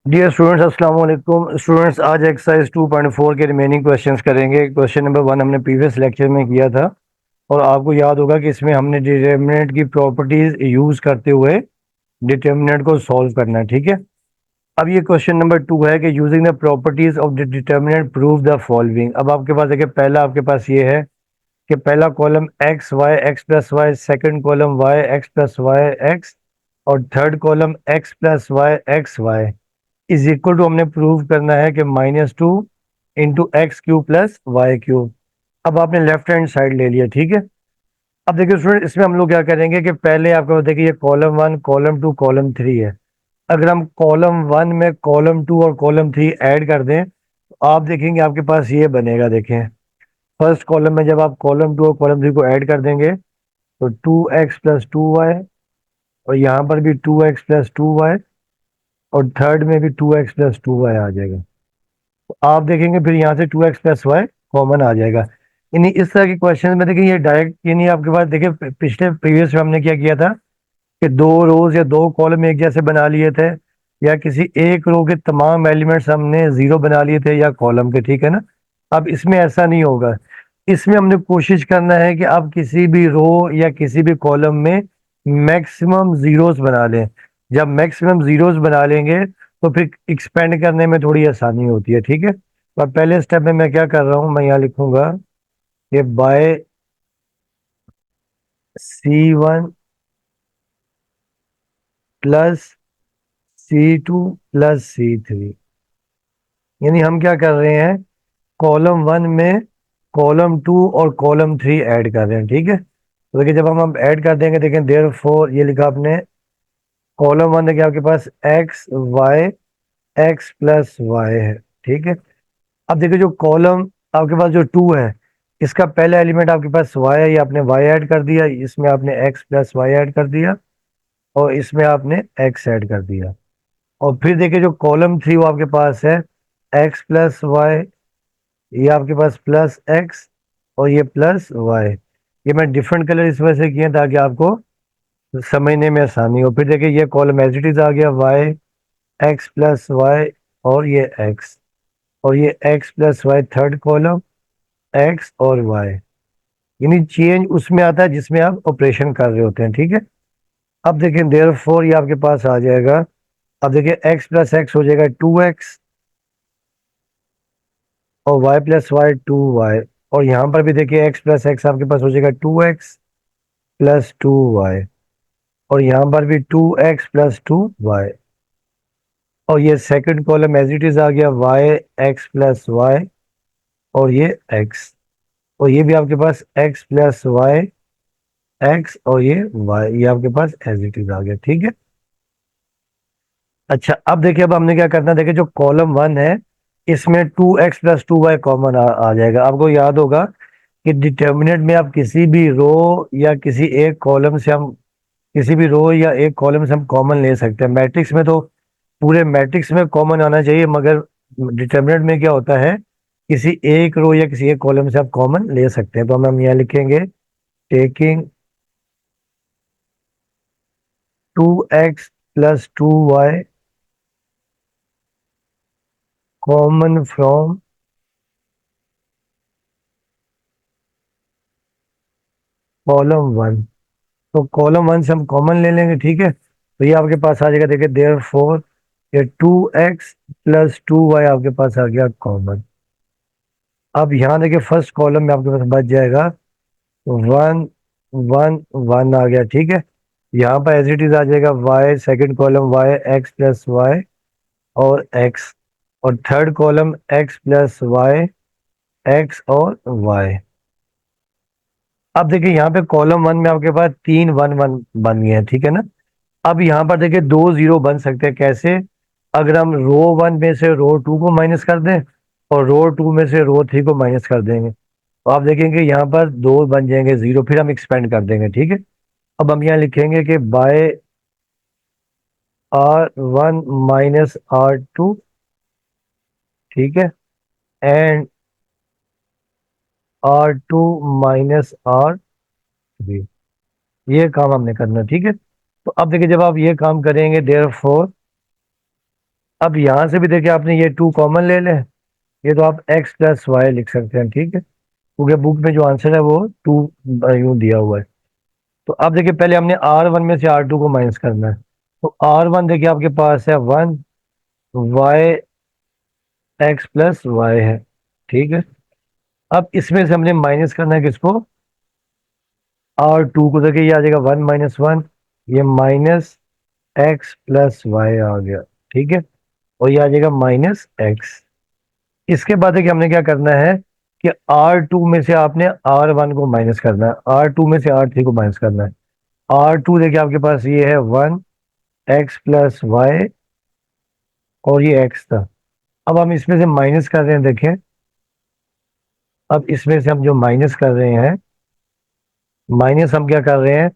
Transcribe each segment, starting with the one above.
Dear students, अस्सलाम वालेकुम। Students, आज एक्सरसाइज 2.4 के रिमेनिंग क्वेश्चंस करेंगे। क्वेश्चन नंबर 1 हमने प्रीवियस लेक्चर में किया था और आपको याद होगा कि इसमें हमने डिटर्मिनेंट की प्रॉपर्टीज यूज करते हुए डिटर्मिनेंट को सॉल्व करना है। ठीक है। अब ये क्वेश्चन नंबर 2 है कि using the properties of the determinant prove the following. अब आपके पास देखिए, पहला आपके पास ये है कि पहला column x y x plus y, second column y x plus y x और third column x plus y x y is equal to, हमने प्रूव करना है कि -2 into x q plus y q. अब आपने लेफ्ट हैंड साइड ले लिया। ठीक है। अब देखिए स्टूडेंट, इसमें हम लोग क्या करेंगे कि पहले आपको देखिए ये कॉलम 1 कॉलम 2 कॉलम 3 है। अगर हम कॉलम 1 में कॉलम 2 और कॉलम 3 ऐड कर दें तो आप देखेंगे आपके पास ये बनेगा। देखें, फर्स्ट कॉलम में जब आप कॉलम 2 और कॉलम 3 को ऐड कर देंगे तो 2x प्लस 2y, और यहाँ पर भी 2x प्लस 2y, और थर्ड में भी 2x प्लस 2y आ जाएगा। आप देखेंगे फिर यहाँ से 2x प्लस वाई कॉमन आ जाएगा। यानी इस तरह के क्वेश्चन में देखिए ये डायरेक्ट, यानी आपके पास देखिए पिछले प्रीवियस में हमने क्या किया था कि दो रोज या दो कॉलम एक जैसे बना लिए थे, या किसी एक रो के तमाम एलिमेंट्स हमने जीरो बना लिए थे या कॉलम के। ठीक है ना। अब इसमें ऐसा नहीं होगा। इसमें हमने कोशिश करना है कि आप किसी भी रो या किसी भी कॉलम में मैक्सिमम जीरोस बना लें। जब मैक्सिमम जीरोस बना लेंगे तो फिर एक्सपेंड करने में थोड़ी आसानी होती है। ठीक है। और पहले स्टेप में मैं क्या कर रहा हूं, मैं यहाँ लिखूंगा कि bye C1 plus C2 plus C3। यानी हम क्या कर रहे हैं, कॉलम 1 में कॉलम 2 और कॉलम 3 ऐड कर रहे हैं। ठीक है। तो देखिए जब हम ऐड कर देंगे, देखें देयर फोर, ये लिखा आपने कॉलम 1 देखिए आपके पास x y x plus y है। ठीक है। अब देखिए जो कॉलम आपके पास जो 2 है, इसका पहला एलिमेंट आपके पास y है, ये आपने y ऐड कर दिया, इसमें आपने x प्लस वाई ऐड कर दिया और इसमें आपने x ऐड कर दिया। और फिर देखिए जो कॉलम 3 वो आपके पास है x प्लस वाई, ये आपके पास प्लस x और ये प्लस वाई। ये मैं डिफरेंट कलर इस वजह से किए ताकि आपको समझने में आसानी हो। फिर देखिए ये कॉलम एज इट इज आ गया y एक्स प्लस वाई और ये x, और ये x plus y third column x और y। यानी चेंज उसमें आता है जिसमें आप ऑपरेशन कर रहे होते हैं। ठीक है। अब देखें देयर फोर, ये आपके पास आ जाएगा। अब देखिए x प्लस एक्स हो जाएगा 2x और y प्लस वाई 2y, और यहाँ पर भी देखिए x प्लस एक्स आपके पास हो जाएगा 2x प्लस 2y, और यहाँ पर भी 2x प्लस 2y, और ये second column as it is आ गया y एक्स प्लस वाई और ये x, और ये भी आपके पास x प्लस वाई x और ये y, ये आपके पास एज इट इज आ गया। ठीक है। अच्छा, अब देखिए अब हमने क्या करना है, देखिए जो कॉलम 1 है इसमें 2x प्लस 2y कॉमन आ जाएगा। आपको याद होगा कि डिटर्मिनेंट में आप किसी भी रो या किसी एक कॉलम से हम किसी भी रो या एक कॉलम से हम कॉमन ले सकते हैं। मैट्रिक्स में तो पूरे मैट्रिक्स में कॉमन आना चाहिए, मगर डिटर्मिनेंट में क्या होता है, किसी एक रो या किसी एक कॉलम से आप कॉमन ले सकते हैं। तो हम यहाँ लिखेंगे taking 2x plus 2y common from column 1। तो कॉलम 1 से हम कॉमन ले लेंगे। ठीक है। तो ये आपके पास आ जाएगा, देखिए देयर फोर ये 2x प्लस 2y आपके पास आ गया कॉमन। अब यहाँ देखिए फर्स्ट कॉलम में आपके पास बच जाएगा 1 1 1 आ गया। ठीक है। यहाँ पर एज इट इज आ जाएगा y, second column y x plus y और x, और third column x plus y x और y। अब देखिए यहाँ पे कॉलम 1 में आपके पास 3 1 1 बन गए हैं। ठीक है ना। अब यहाँ पर देखिए दो जीरो बन सकते हैं। कैसे? अगर हम रो 1 में से रो 2 को माइनस कर दें और रो 2 में से रो 3 को माइनस कर देंगे तो आप देखेंगे यहाँ पर दो बन जाएंगे जीरो, फिर हम एक्सपेंड कर देंगे। ठीक है। अब हम यहाँ लिखेंगे कि बाय R1 माइनस R2। ठीक है। And R2 minus R3। ये काम हमने करना है। ठीक है। तो अब देखिए जब आप ये काम करेंगे देयर फोर अब यहाँ से भी देखिए आपने ये 2 कॉमन ले लें, ये तो आप x प्लस वाई लिख सकते हैं, ठीक है, क्योंकि बुक में जो आंसर है वो 2 यूं दिया हुआ है। तो अब देखिए पहले हमने R1 में से R2 को माइनस करना है। तो R1 देखिए आपके पास है 1, वाई एक्स प्लस वाई है, ठीक है। अब इसमें से हमने माइनस करना है किसको, R2 को। देखिए ये आ जाएगा 1 - 1, ये माइनस एक्स प्लस वाई आ गया, ठीक है, और ये आ जाएगा माइनस एक्स। इसके बाद है कि हमने क्या करना है कि R2 में से आपने R1 को माइनस करना है, R2 में से R3 को माइनस करना है। R2 देखिए आपके पास ये है 1 एक्स प्लस वाई, और ये एक्स था। अब हम इसमें से माइनस कर रहे हैं, देखें, अब इसमें से हम जो माइनस कर रहे हैं, माइनस हम क्या कर रहे हैं,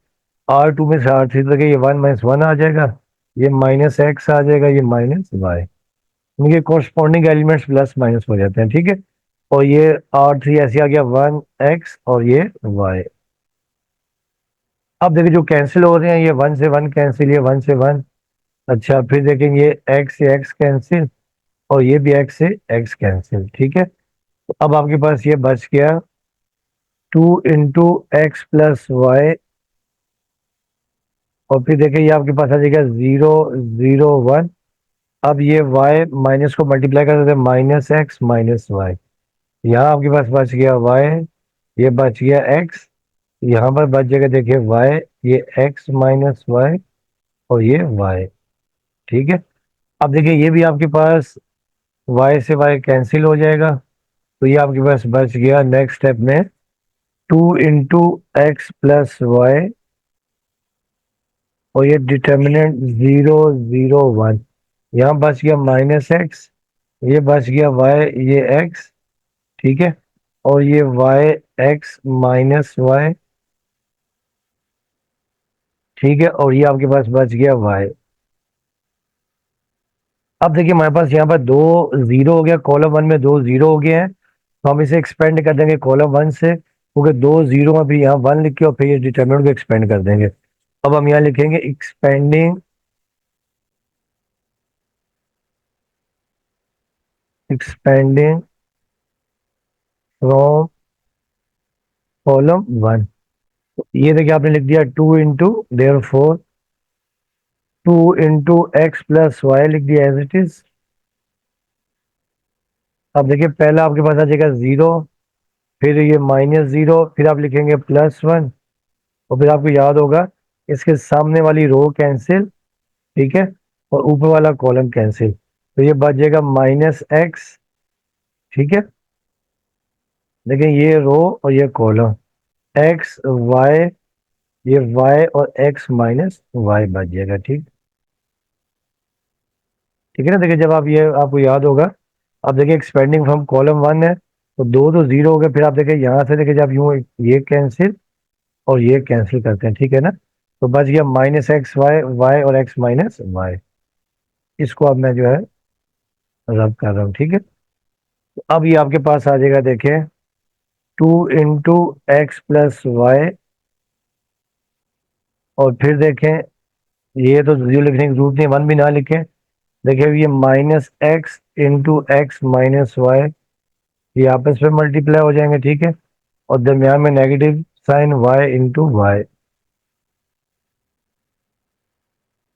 R2 में से R3, तो देखिए ये 1 - 1 आ जाएगा, ये माइनस एक्स आ जाएगा, ये माइनस वाई। इनके कोरस्पॉन्डिंग एलिमेंट्स प्लस माइनस हो जाते हैं, ठीक है। और ये R3 ऐसे आ गया 1 एक्स, और ये वाई। अब देखिए जो कैंसिल हो रहे हैं, ये 1 से 1 कैंसिल, ये 1 से 1। अच्छा, फिर देखेंगे ये एक्स से एक्स कैंसिल, और ये भी एक्स से एक्स कैंसिल, ठीक है। तो अब आपके पास ये बच गया 2 × x + y, और फिर देखिए ये आपके पास आ जाएगा 0 0 1। अब ये y माइनस को मल्टीप्लाई कर देते हैं, माइनस एक्स माइनस वाई। यहाँ आपके पास बच गया y, ये बच गया x, यहाँ पर बच जाएगा देखिए y, ये x माइनस वाई, और ये y, ठीक है। अब देखिए ये भी आपके पास y से y कैंसिल हो जाएगा, तो ये आपके पास बच गया नेक्स्ट स्टेप में 2 × x + y, और ये डिटर्मिनेंट 0 0 1। यहाँ बच गया माइनस एक्स, ये बच गया वाई, ये एक्स, ठीक है, और ये वाई एक्स माइनस वाई, ठीक है, और ये आपके पास बच गया वाई। अब देखिए हमारे पास यहाँ पर 2 0 हो गया, कॉलम 1 में 2 0 हो गए हैं, तो हम इसे एक्सपेंड कर देंगे कॉलम 1 से, क्योंकि 2 0 में भी यहाँ 1 लिख के और फिर ये डिटर्मिनेंट को एक्सपेंड कर देंगे। अब हम यहाँ लिखेंगे एक्सपेंडिंग, एक्सपेंडिंग फ्रॉम कॉलम 1। ये देखिए आपने लिख दिया 2 × x + y लिख दिया एज इट इज। अब देखिए पहला आपके पास आ जाएगा 0, फिर ये -0, फिर आप लिखेंगे +1, और फिर आपको याद होगा इसके सामने वाली रो कैंसिल, ठीक है, और ऊपर वाला कॉलम कैंसिल, तो ये बच जाएगा -x, ठीक है। देखिए ये रो और ये कॉलम, x y, ये y और x माइनस वाई बच जाएगा, ठीक, ठीक है ना। देखिए जब आप ये आपको याद होगा, अब देखिए एक्सपेंडिंग फ्रॉम कॉलम 1 है, तो 2 तो 0 हो गए, फिर आप देखिए यहाँ से देखिए जब यूँ ये कैंसिल और ये कैंसिल करते हैं, ठीक है ना, तो बच गया -x y, y और x माइनस वाई। इसको अब मैं जो है रब कर रहा हूँ, ठीक है। तो अब ये आपके पास आ जाएगा देखिए 2 × x + y, और फिर देखें ये तो 0 लिखने की जरूरत नहीं, 1 भी ना लिखें। देखिए ये -x × x - y, ये आपस में मल्टीप्लाई हो जाएंगे, ठीक है, और दरमियान में नेगेटिव साइन y × y।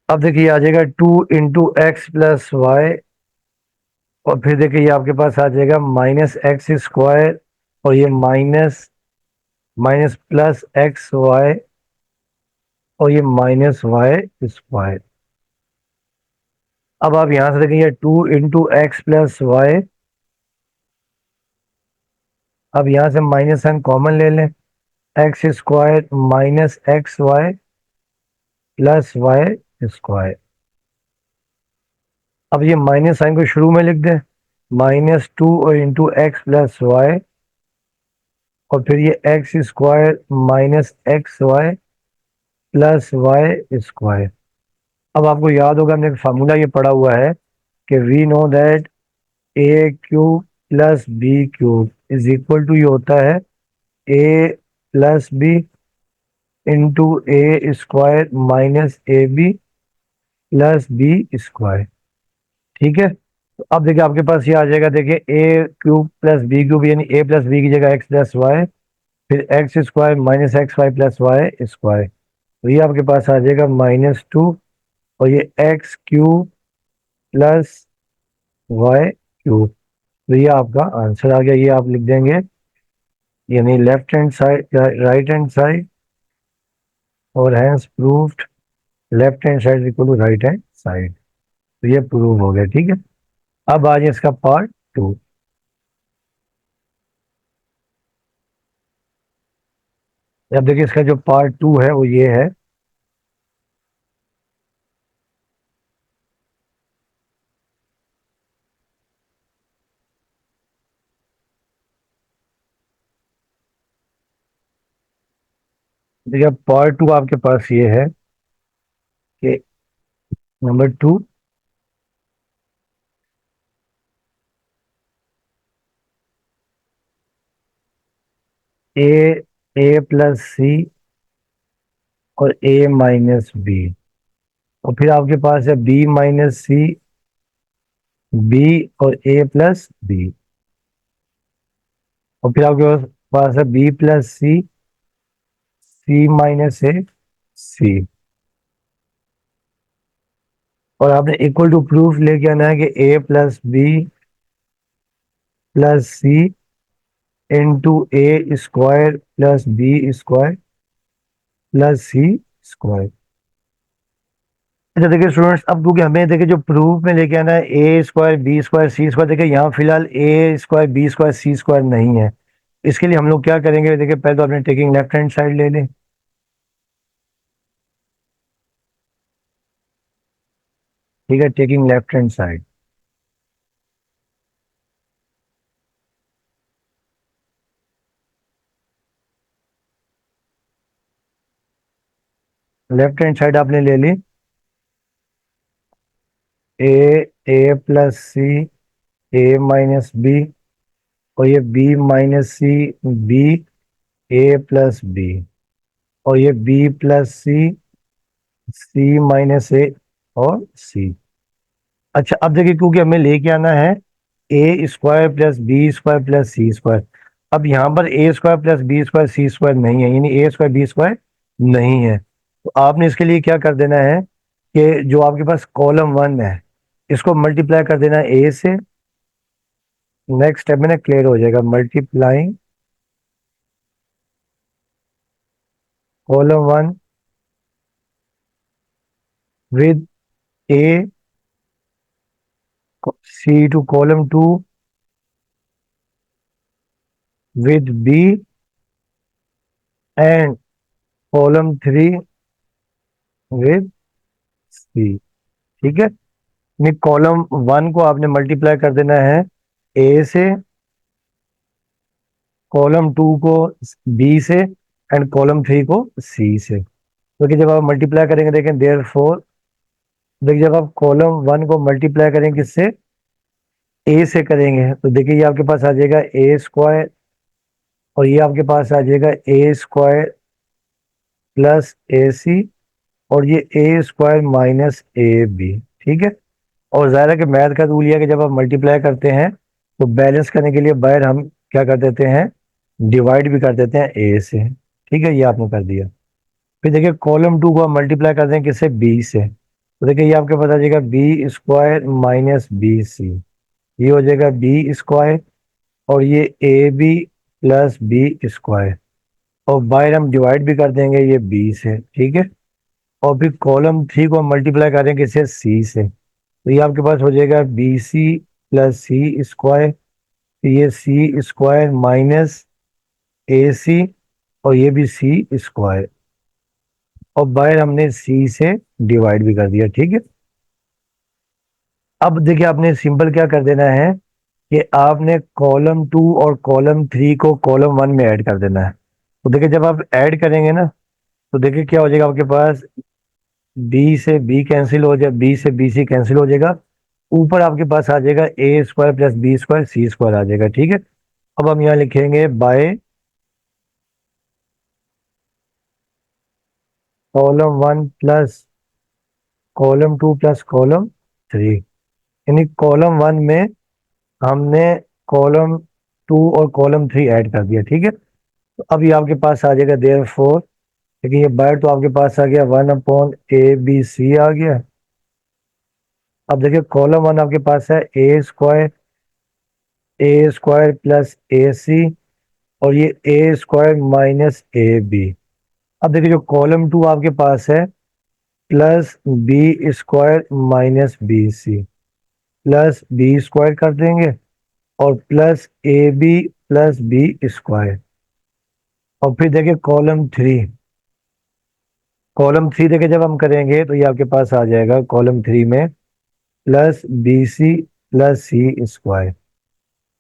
अब देखिए आ जाएगा 2 × x + y, और फिर देखिए ये आपके पास आ जाएगा -x², और ये माइनस माइनस +x y, और ये -y²। अब आप यहां से देखेंगे 2 × x + y, अब यहां से माइनस साइन कॉमन ले लें, x² minus xy plus y²। अब ये माइनस साइन को शुरू में लिख दें, -2 × x + y, और फिर ये x² minus xy plus y²। अब आपको याद होगा हमने एक फार्मूला ये पढ़ा हुआ है कि we know that a³ + b³ is equal to, ये होता है a + b × a² minus ab + b², ठीक है। तो अब देखिए आपके पास ये आ जाएगा, देखिए a cube plus b cube, यानी ए प्लस बी की जगह एक्स प्लस वाई, फिर x square minus x y plus y square, तो ये आपके पास आ जाएगा -2, और ये x cube plus y cube. तो ये आपका आंसर आ गया, ये आप लिख देंगे, यानी left hand side right hand side, और hence proved left hand side equal to right hand side. तो ये प्रूव हो गया, ठीक है। अब आ जाए इसका पार्ट 2। अब देखिए इसका जो पार्ट 2 है वो ये है, देखिए पार्ट 2 आपके पास ये है कि नंबर 2, ए ए प्लस सी और ए माइनस बी, और फिर आपके पास है बी माइनस सी, बी और ए प्लस बी, और फिर आपके पास है b plus c, c minus a, c. और आपने इक्वल टू प्रूफ लेके आना है कि a plus b plus c into a square plus b square plus c square. अच्छा देखिए स्टूडेंट्स, अब क्योंकि हमें देखिए जो प्रूफ में लेके आना है a square B square c square, देखिए यहाँ फिलहाल ए square B square c square नहीं है। इसके लिए हम लोग क्या करेंगे, देखिए पहले तो आपने टेकिंग लेफ्ट हैंड साइड ले लें। ठीक है, taking left hand side, left hand side आपने ले ली, ए ए प्लस सी ए माइनस बी, और ये b minus c b a plus b, और ये B plus c c minus a और सी। अच्छा अब देखिए क्योंकि हमें लेके आना है a square plus b square plus c square, अब यहाँ पर a square plus b square c square नहीं है, यानी ए स्क्वायर बी स्क्वायर नहीं है। तो आपने इसके लिए क्या कर देना है कि जो आपके पास कॉलम 1 है इसको मल्टीप्लाई कर देना है ए से। नेक्स्ट स्टेप में ना क्लियर हो जाएगा, multiplying column 1 with a, c two column 2 with b and column 3 with c. ठीक है, कॉलम 1 को आपने मल्टीप्लाई कर देना है ए से, कॉलम 2 को बी से, एंड कॉलम 3 को सी से। क्योंकि जब आप मल्टीप्लाई करेंगे, देखें देयर फोर, देखिए जब आप कॉलम 1 को मल्टीप्लाई करेंगे किससे, ए से करेंगे, तो देखिए ये आपके पास आ जाएगा ए स्क्वायर, और ये आपके पास आ जाएगा ए स्क्वायर प्लस ए सी, और ये a square minus A B. ठीक है, और जाहिर है कि मैथ का रूल यह है कि जब आप मल्टीप्लाई करते हैं तो बैलेंस करने के लिए बाहर हम क्या कर देते हैं, डिवाइड भी कर देते हैं ए से। ठीक है, ये आपने कर दिया। फिर देखिए कॉलम 2 को हम मल्टीप्लाई करते हैं किससे, बी से, तो देखिए ये आपके पास आ जाएगा b square minus b c, ये हो जाएगा बी स्क्वायर, और ये a b plus b square, और बाहर हम डिवाइड भी कर देंगे ये बी से। ठीक है, और फिर कॉलम 3 को हम मल्टीप्लाई करें किससे, सी से, तो ये आपके पास हो जाएगा B C plus c square, तो ये सी स्क्वायर माइनस ए सी, और ये भी सी स्क्वायर, और बाहर हमने सी से डिवाइड भी कर दिया। ठीक है, अब देखिए आपने सिंपल क्या कर देना है कि आपने कॉलम 2 और कॉलम 3 को कॉलम 1 में ऐड कर देना है। तो देखिए जब आप ऐड करेंगे ना, तो देखिए क्या हो जाएगा आपके पास, बी से बी कैंसिल हो जाए, बी से बी सी कैंसिल हो जाएगा, ऊपर आपके पास आ जाएगा ए square plus b square c square आ जाएगा। ठीक है, अब हम यहाँ लिखेंगे by column 1 plus column 2 plus column 3। यानी कॉलम 1 में हमने कॉलम 2 और कॉलम 3 ऐड कर दिया, ठीक है। तो अब ये आपके पास आ जाएगा देयर फोर, देखिए ये बार तो आपके पास आ गया 1/ABC आ गया। अब देखिए कॉलम 1 आपके पास है A² प्लस AC, और ये A² माइनस AB। अब देखिए जो कॉलम 2 आपके पास है +B² minus BC, plus B² कर देंगे और प्लस AB प्लस B²। और फिर देखिए कॉलम 3 देखिए जब हम करेंगे तो ये आपके पास आ जाएगा कॉलम 3 में +BC प्लस C²,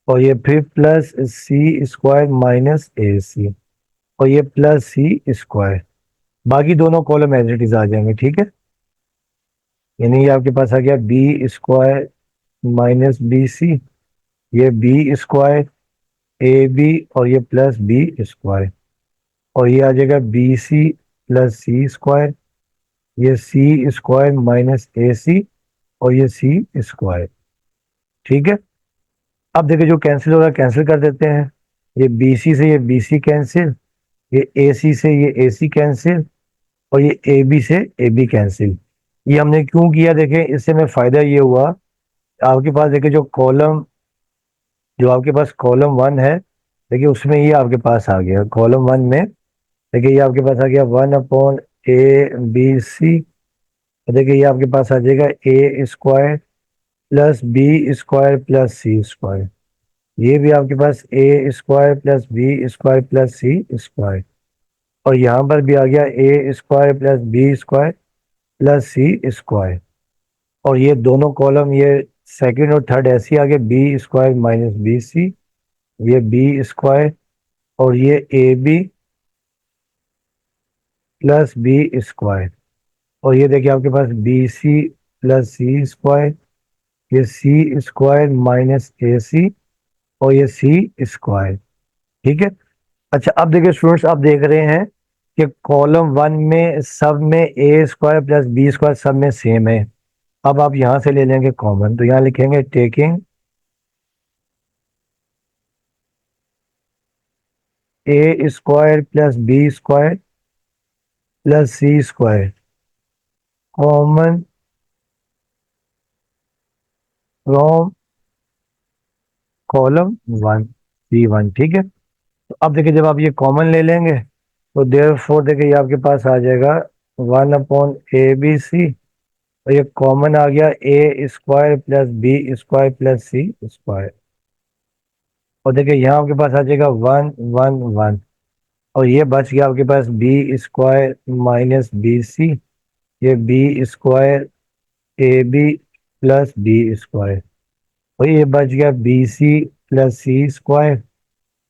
और ये फिर प्लस C² माइनस AC, और ये प्लस C²। बाकी दोनों कॉलम एज इट इज आ जाएंगे, ठीक है। यानी ये आपके पास आ गया B² माइनस BC, ये B², AB, और ये प्लस B², और ये आ जाएगा BC प्लस C², ये C² माइनस AC, और ये C², ठीक है। अब देखिए जो कैंसिल हो रहा है कैंसिल कर देते हैं। ये BC से ये BC कैंसिल, ये AC से ये AC कैंसिल, और ये AB से AB कैंसिल। ये हमने क्यों किया, देखें इससे में फायदा ये हुआ, आपके पास देखिए जो आपके पास कॉलम 1 है, देखिए उसमें ये आपके पास आ गया कॉलम 1 में, देखिए ये आपके पास आ गया 1/ABC। देखिए ये आपके पास आ जाएगा A² plus B² plus C²। ये भी आपके पास A² plus B² plus C², और यहाँ पर भी आ गया A² plus B² plus C²। और ये दोनों कॉलम, ये सेकंड और थर्ड ऐसे ही आ गए B² माइनस BC, ये B², और ये AB प्लस B², और ये देखिए आपके पास BC प्लस C², ये C² माइनस AC, और ये C², ठीक है। अच्छा अब देखिए स्टूडेंट्स, आप देख रहे हैं कि कॉलम 1 में सब में A² प्लस B² सब में सेम है। अब आप यहां से ले लेंगे कॉमन, तो यहां लिखेंगे taking A² plus B² plus C² common from column 1 C1, ठीक है। तो अब देखिए जब आप ये कॉमन ले लेंगे तो देयर फोर देखिए ये आपके पास आ जाएगा 1/ABC, और ये कॉमन आ गया A² plus B² plus C²। और देखिए यहाँ आपके पास आ जाएगा 1/1/1, और ये बच गया आपके पास B² माइनस BC, ये B² AB प्लस B², और ये बच गया BC प्लस C²,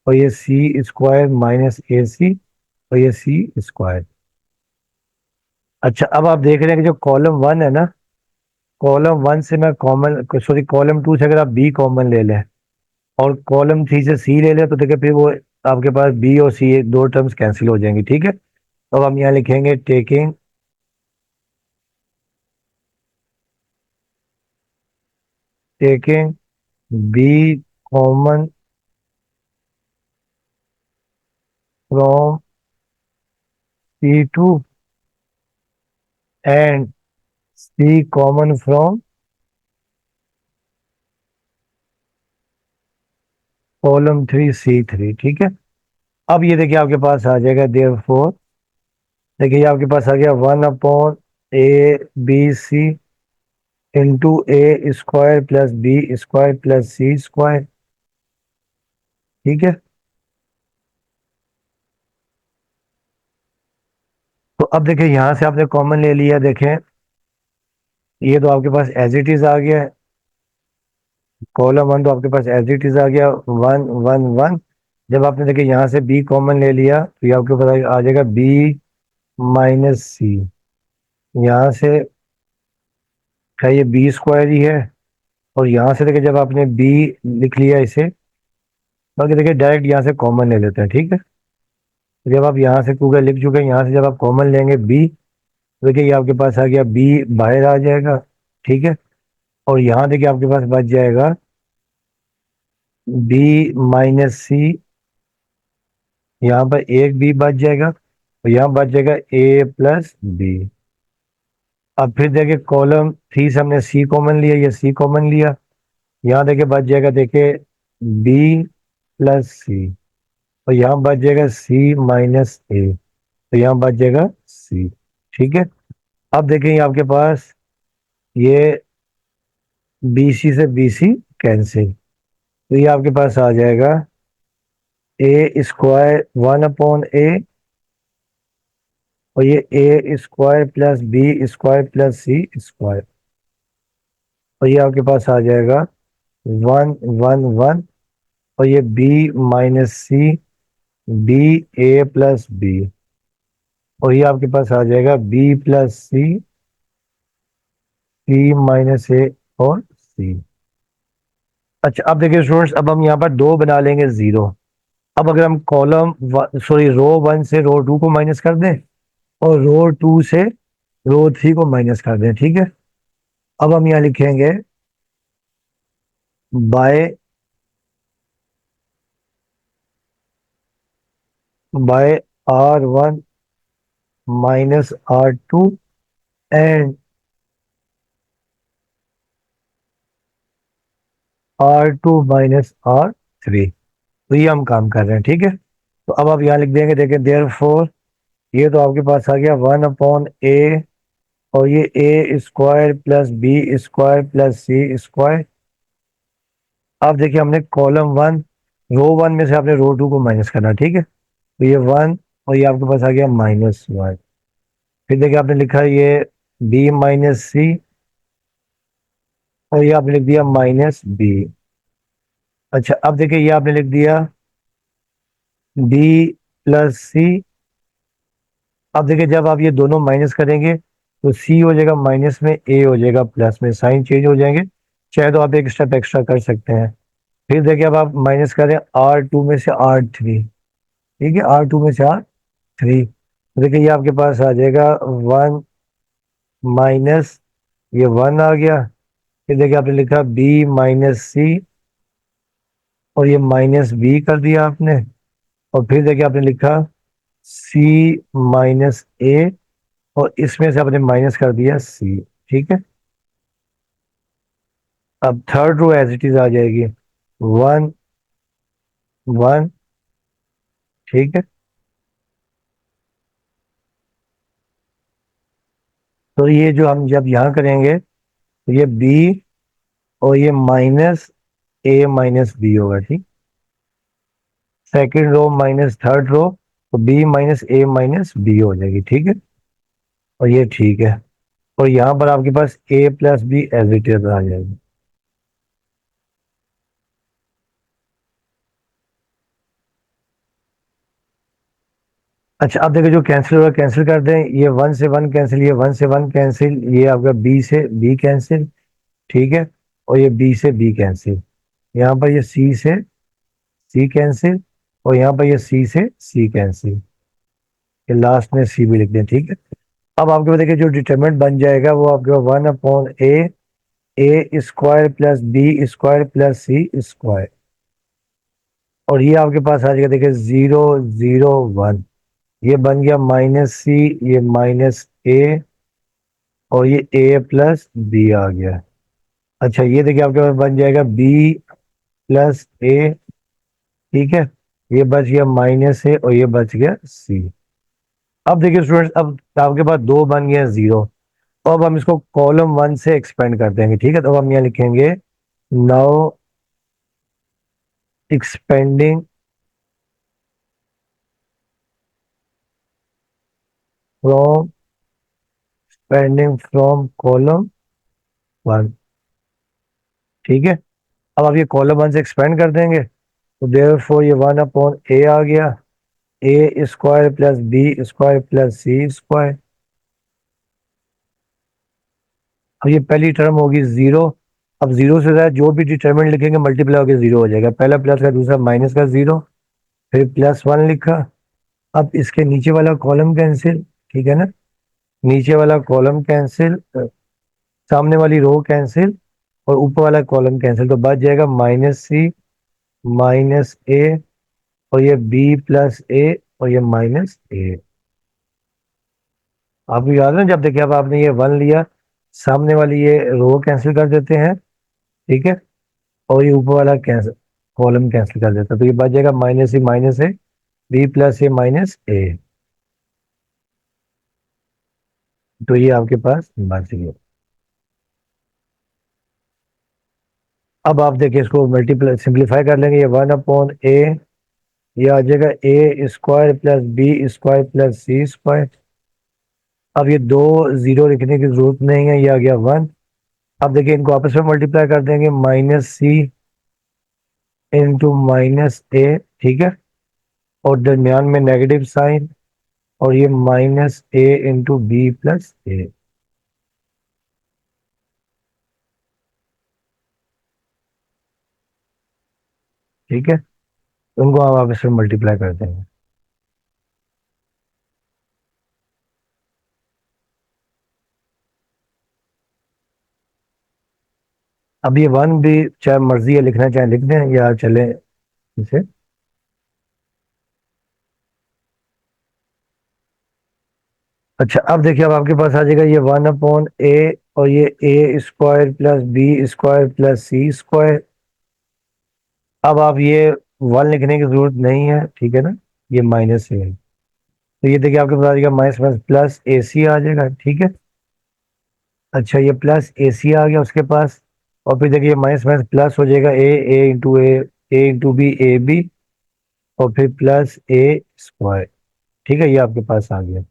और ये C² माइनस AC, और ये C²। अच्छा अब आप देख रहे हैं कि जो कॉलम 1 है ना, कॉलम 1 से मैं कॉमन, सॉरी कॉलम 2 से अगर आप B कॉमन ले लें और कॉलम 3 से C ले लें, तो देखिए फिर वो आपके पास B और C एक दो टर्म्स कैंसिल हो जाएंगी, ठीक है। तो अब हम यहाँ लिखेंगे taking B common from C2 and C common from column 3 C3, ठीक है। अब ये देखिए आपके पास आ जाएगा देयर फोर, देखिए ये आपके पास आ गया 1/ABC into A² plus B² plus C², ठीक है। तो अब देखिए यहां से आपने कॉमन ले लिया, देखें ये तो आपके पास एज इट इज आ गया है, कॉलम 1 तो आपके पास एज इट इज आ गया 1/1/1। जब आपने देखिए यहाँ से B कॉमन ले लिया तो ये आपके पास आ जाएगा B माइनस C, यहाँ से है ये B² ही है, और यहाँ से देखिए जब आपने B लिख लिया इसे, बाकी देखिए डायरेक्ट यहाँ से कॉमन ले लेते हैं, ठीक है। तो जब आप यहाँ से गूगल लिख चुके हैं, यहाँ से जब आप कॉमन लेंगे B, तो देखिए ये आपके पास आ गया B बाहर आ जाएगा, ठीक है। और यहाँ देखिए आपके पास बच जाएगा बी माइनस सी, यहाँ पर एक बी बच जाएगा और यहाँ बच जाएगा ए प्लस बी। अब फिर देखिए कॉलम 3 से हमने सी कॉमन लिया, ये सी कॉमन लिया, यहाँ देखिए बच जाएगा देखिए बी प्लस सी, और यहाँ बच जाएगा सी माइनस ए, तो यहाँ बच जाएगा सी। ठीक है, अब देखेंगे आपके पास ये बी सी से बी सी कैंसिल, तो ये आपके पास आ जाएगा ए स्क्वायर 1/a, और ये a square plus b square plus c square, और ये आपके पास आ जाएगा 1/1, और ये b minus c b a plus b, और ये आपके पास आ जाएगा b plus c c minus a और सी। अच्छा अब देखिए स्टूडेंट्स, अब हम यहाँ पर दो बना लेंगे जीरो। अब अगर हम कॉलम सॉरी रो 1 से रो 2 को माइनस कर दें और रो 2 से रो 3 को माइनस कर दें, ठीक है। अब हम यहाँ लिखेंगे by by R1 minus R2 and R2 minus R3, तो ये हम काम कर रहे हैं, ठीक है। तो अब आप यहाँ लिख देंगे, देखें देयरफॉर ये तो आपके पास आ गया 1/a, और ये a square plus b square plus c square. अब देखिए हमने कॉलम 1 रो 1 में से आपने रो 2 को माइनस करना, ठीक है। तो ये 1 और ये आपके पास आ गया -1। फिर देखिए आपने लिखा ये बी माइनस सी, और ये आपने लिख दिया माइनस बी। अच्छा अब देखिए ये आपने लिख दिया बी प्लस सी। अब देखिए जब आप ये दोनों माइनस करेंगे तो सी हो जाएगा माइनस में, ए हो जाएगा प्लस में, साइन चेंज हो जाएंगे, चाहे तो आप एक स्टेप एक्स्ट्रा कर सकते हैं। फिर देखिए अब आप माइनस करें R2 में से R3, ठीक है, R2 में से R3, देखिए ये आपके पास आ जाएगा 1 माइनस ये 1 आ गया। फिर देखिए आपने लिखा बी माइनस सी, और ये माइनस बी कर दिया आपने, और फिर देखिए आपने लिखा सी माइनस ए, और इसमें से आपने माइनस कर दिया सी, ठीक है। अब third row as it is आ जाएगी 1/1, ठीक है। तो ये जो हम जब यहाँ करेंगे तो ये बी और ये माइनस ए माइनस बी होगा, ठीक। Second row minus third row, तो b minus a minus b हो जाएगी, ठीक है। और ये ठीक है, और यहाँ पर आपके पास a plus b as it is आ जाएगी। अच्छा अब देखो जो कैंसिल होगा कैंसिल कर दें, ये 1 से 1 कैंसिल, ये 1 से 1 कैंसिल, ये आपका बी से बी कैंसिल, ठीक है। और ये बी से बी कैंसिल, यहाँ पर ये सी से सी कैंसिल, और यहाँ पर ये सी से सी कैंसिल, ये लास्ट में सी भी लिख दें, ठीक है। अब आपके पास देखिए जो डिटरमिनेंट बन जाएगा वो आपके पास 1/a a square plus b square plus c square, और ये आपके पास आ जाएगा देखिए 0 0 1, ये बन गया माइनस सी, ये माइनस ए, और ये ए प्लस बी आ गया। अच्छा ये देखिए आपके पास बन जाएगा बी प्लस ए, ठीक है, ये बच गया माइनस ए, और ये बच गया सी। अब देखिए स्टूडेंट्स, अब आपके पास दो बन गए जीरो, तो अब हम इसको कॉलम 1 से एक्सपेंड कर देंगे, ठीक है। तो अब हम यहाँ लिखेंगे now expanding from expanding from column 1, ठीक है। अब आप ये कॉलम 1 से एक्सपेंड कर देंगे, तो देयरफॉर ये 1/a आ गया, a square plus b square plus c square. अब ये पहली टर्म होगी जीरो, अब जीरो से ज्यादा जो भी डिटरमिनेंट लिखेंगे मल्टीप्लाई होकर जीरो हो जाएगा, पहला प्लस का दूसरा माइनस का जीरो, फिर +1 लिखा। अब इसके नीचे वाला कॉलम कैंसिल, ठीक है ना, नीचे वाला कॉलम कैंसिल, सामने वाली रो कैंसिल, और ऊपर वाला कॉलम कैंसिल, तो बच जाएगा -c -a, और ये b प्लस a, और ये -a। आपको याद है ना, जब देखिए अब आपने ये 1 लिया, सामने वाली ये रो कैंसिल कर देते हैं, ठीक है, और ये ऊपर वाला कैंसिल, कॉलम कैंसिल कर देता है, तो ये बच जाएगा -c -a, b plus a -a। तो ये आपके पास बच गया। अब आप देखिए इसको मल्टीप्लाई सिंप्लीफाई कर लेंगे, ये 1/a, ये आ जाएगा a square plus b square plus c square. अब ये दो जीरो लिखने की जरूरत नहीं है, ये आ गया 1। अब देखिए इनको आपस में मल्टीप्लाई कर देंगे, -c इंटू -a, ठीक है, और दरमियान में नेगेटिव साइन, और ये -a into b plus a, ठीक है, उनको हम आपस में मल्टीप्लाई कर देंगे। अब ये 1 भी चाहे मर्जी है लिखना, चाहे लिख दें या चले इसे। अच्छा अब देखिए, अब आपके पास आ जाएगा ये 1/a, और ये a square plus b square plus c square. अब आप ये 1 लिखने की जरूरत नहीं है, ठीक है ना, ये माइनस है, तो ये देखिए आपके पास आ जाएगा माइनस माइनस प्लस ए सी आ जाएगा, ठीक है। अच्छा ये प्लस ए सी आ गया उसके पास, और फिर देखिए माइनस माइनस प्लस हो जाएगा a into a into b a b, और फिर प्लस ए स्क्वायर, ठीक है, ये आपके पास आ गया।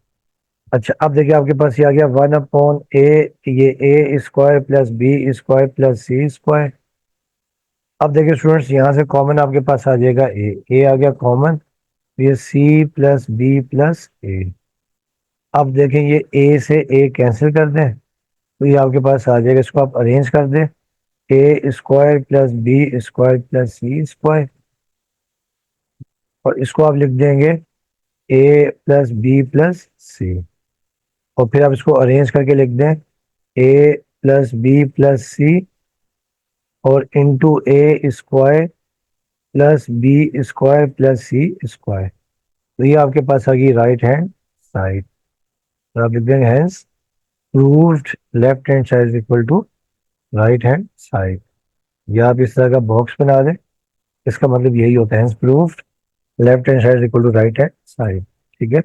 अच्छा अब देखिए आपके पास ये आ गया 1/a, ये a square plus b square plus c square. अब देखिए स्टूडेंट्स, यहाँ से कॉमन आपके पास आ जाएगा ए आ गया कॉमन, ये सी प्लस बी प्लस ए। अब देखें ये ए से ए कैंसिल कर दें, तो ये आपके पास आ जाएगा, इसको आप अरेंज कर दें, a square plus b square plus c square, और इसको आप लिख देंगे a plus b plus c, और फिर आप इसको अरेंज करके लिख दें a plus b plus c, और into a square plus b square plus c square. तो ये आपके पास आ गई राइट हैंड साइड, तो आप लिख देंगे hence proved left hand side is equal to right hand side, या आप इस तरह का बॉक्स बना दें, इसका मतलब यही होता है, hence proved left hand side is equal to right hand side, ठीक है।